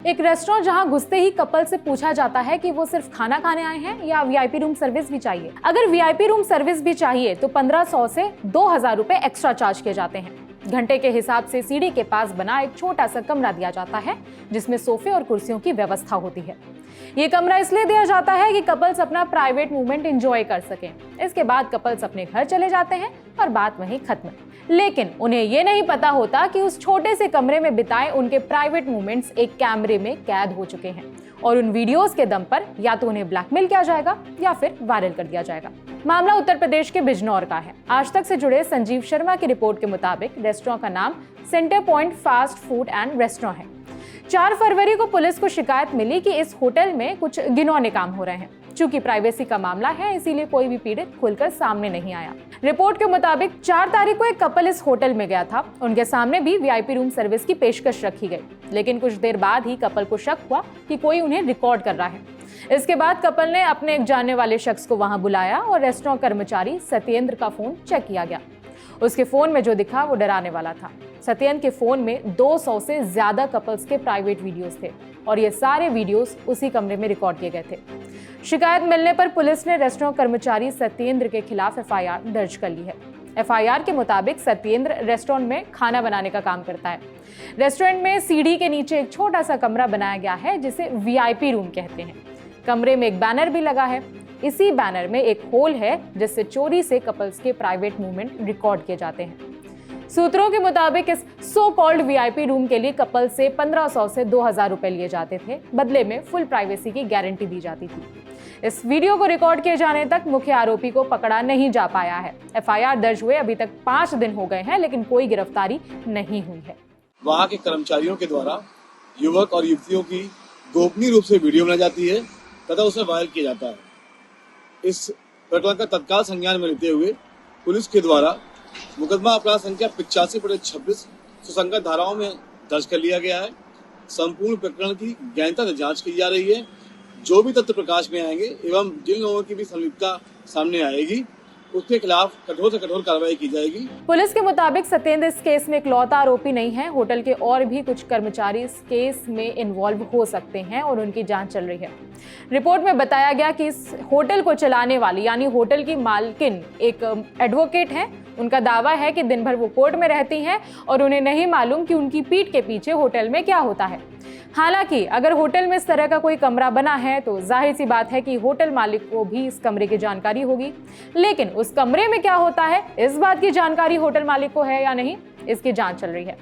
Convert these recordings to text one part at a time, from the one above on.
एक रेस्टोरेंट जहां घुसते ही कपल से पूछा जाता है कि वो सिर्फ खाना खाने आए हैं या वीआईपी रूम सर्विस भी चाहिए। अगर वीआईपी रूम सर्विस भी चाहिए तो 1500 से 2000 रुपए एक्स्ट्रा चार्ज किए जाते हैं। घंटे के हिसाब से सीढ़ी के पास बना एक छोटा सा कमरा दिया जाता है जिसमें सोफे और कुर्सियों की व्यवस्था होती है। ये कमरा इसलिए दिया जाता है कि कपल्स अपना प्राइवेट मूवमेंट एंजॉय कर सकें। इसके बाद कपल्स अपने घर चले जाते हैं और बात वहीं खत्म। लेकिन उन्हें ये नहीं पता होता कि उस छोटे से कमरे में बिताए उनके प्राइवेट मूवमेंट्स एक कैमरे में कैद हो चुके हैं और उन वीडियोस के दम पर या तो उन्हें ब्लैकमेल किया जाएगा या फिर वायरल कर दिया जाएगा। मामला उत्तर प्रदेश के बिजनौर का है। आज तक से जुड़े संजीव शर्मा की रिपोर्ट के मुताबिक रेस्टोरेंट का नाम centre point fast food and restaurant है। 4 फरवरी को पुलिस को शिकायत मिली कि इस होटल में कुछ घिनौने काम हो रहे हैं। चूंकि प्राइवेसी का मामला है इसीलिए कोई भी पीड़ित खुलकर सामने नहीं आया। रिपोर्ट के मुताबिक 4 तारीख को एक कपल इस होटल में गया था। उनके सामने भी वीआईपी रूम सर्विस की पेशकश रखी गई, लेकिन कुछ देर बाद ही कपल को शक हुआ कि कोई उन्हें रिकॉर्ड कर रहा है। इसके बाद कपल ने अपने एक जानने वाले शख्स को वहां बुलाया और रेस्टोरेंट कर्मचारी सत्येंद्र का फोन चेक किया गया। उसके फोन में जो दिखा वो डराने वाला था। सत्येंद्र के फोन में 200 से ज्यादा कपल्स के प्राइवेट वीडियोस थे और ये सारे वीडियोस उसी कमरे में रिकॉर्ड किए गए थे। शिकायत मिलने पर पुलिस ने रेस्टोरेंट कर्मचारी सत्येंद्र के खिलाफ एफआईआर दर्ज कर ली है। एफआईआर के मुताबिक सत्येंद्र रेस्टोरेंट में खाना बनाने का काम करता है। रेस्टोरेंट में सीढ़ी के नीचे एक छोटा सा कमरा बनाया गया है जिसे वीआईपी रूम कहते हैं। कमरे में एक बैनर भी लगा है। इसी बैनर में एक होल है जिससे चोरी से कपल्स के प्राइवेट मूवमेंट रिकॉर्ड किए जाते हैं। सूत्रों के मुताबिक इस सो कॉल्ड वीआईपी रूम के लिए कपल से 1500 से 2000 रुपए लिए जाते थे। बदले में फुल प्राइवेसी की गारंटी दी जाती थी। इस वीडियो को रिकॉर्ड किए जाने तक मुख्य आरोपी को पकड़ा नहीं जा पाया है। एफआईआर दर्ज हुए अभी तक 5 दिन हो गए हैं, लेकिन कोई गिरफ्तारी नहीं हुई है। वहाँ के कर्मचारियों के द्वारा युवक और युवतियों की गोपनीय रूप से वीडियो बनाई जाती है तथा उसे वायरल किया जाता है। इस घटना का तत्काल संज्ञान में लेते हुए पुलिस के द्वारा मुकदमा अपराध संख्या 85/26 सुसंगत धाराओं में दर्ज कर लिया गया है। संपूर्ण प्रकरण की गहनता से जांच की जा रही है। जो भी तथ्य प्रकाश में आएंगे एवं जिन लोगों की भी संलिप्तता सामने आएगी उसके खिलाफ कठोर से कठोर कार्रवाई की जाएगी। पुलिस के मुताबिक सत्येंद्र इस केस में इकलौता आरोपी नहीं है। होटल के और भी कुछ कर्मचारी इस केस में इन्वॉल्व हो सकते हैं और उनकी जांच चल रही है। रिपोर्ट में बताया गया कि इस होटल को चलाने वाली यानी होटल की मालकिन एक एडवोकेट है। उनका दावा है कि दिन भर वो कोर्ट में रहती हैं और उन्हें नहीं मालूम कि उनकी पीठ के पीछे होटल में क्या होता है। हालांकि अगर होटल में इस तरह का कोई कमरा बना है तो जाहिर सी बात है कि होटल मालिक को भी इस कमरे की जानकारी होगी, लेकिन उस कमरे में क्या होता है इस बात की जानकारी होटल मालिक को है या नहीं, इसकी जांच चल रही है।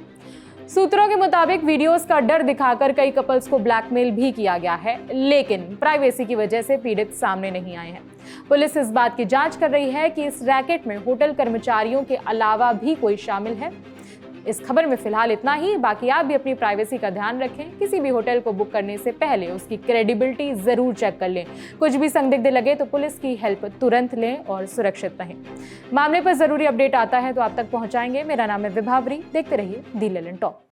सूत्रों के मुताबिक वीडियोस का डर दिखाकर कई कपल्स को ब्लैकमेल भी किया गया है, लेकिन प्राइवेसी की वजह से पीड़ित सामने नहीं आए हैं। पुलिस इस बात की जांच कर रही है कि इस रैकेट में होटल कर्मचारियों के अलावा भी कोई शामिल है। इस खबर में फिलहाल इतना ही। बाकी आप भी अपनी प्राइवेसी का ध्यान रखें। किसी भी होटल को बुक करने से पहले उसकी क्रेडिबिलिटी जरूर चेक कर लें। कुछ भी संदिग्ध लगे तो पुलिस की हेल्प तुरंत लें और सुरक्षित रहें। मामले पर जरूरी अपडेट आता है तो आप तक पहुंचाएंगे। मेरा नाम है विभावरी। देखते रहिए दी ललन टॉप।